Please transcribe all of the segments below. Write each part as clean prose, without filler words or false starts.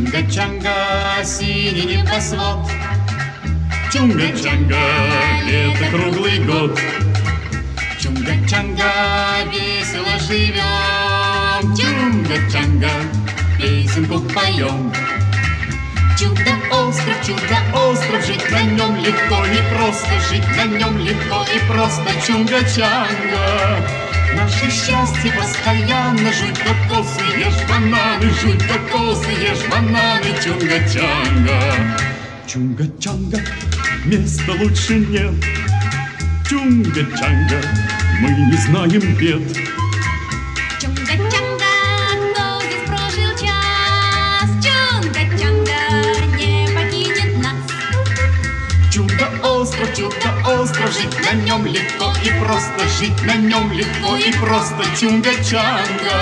Чунга-чанга, синий небосвод. Чунга-чанга, лето круглый год. Чунга-чанга, весело живем. Чунга-чанга, песенку поем. Чудо-остров, жить на нем легко и просто, жить на нем легко и просто. Чунга-чанга, наше счастье постоянно. Жуй кокосы, ешь бананы, жуй кокосы, ешь бананы. Чунга-чанга, чунга-чанга, места лучше нет. Чунга-чанга, мы не знаем бед. Чунга-чанга, кто здесь прожил час? Чунга-чанга не покинет нас. Чудо-остров, жить на нем легко и просто, жить на нем легко и просто. Чунга-чанга,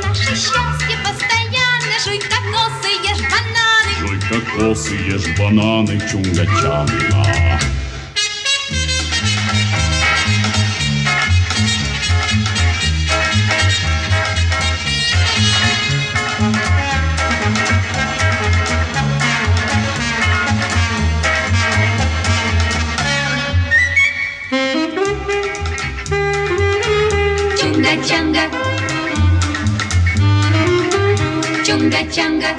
Наше счастье постоянно. Жуй кокосы, ешь бананы. жуй кокосы, ешь бананы. Чунга-чанга. Чунга-чанга, чунга-чанга,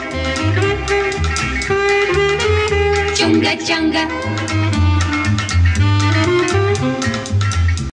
чунга-чанга.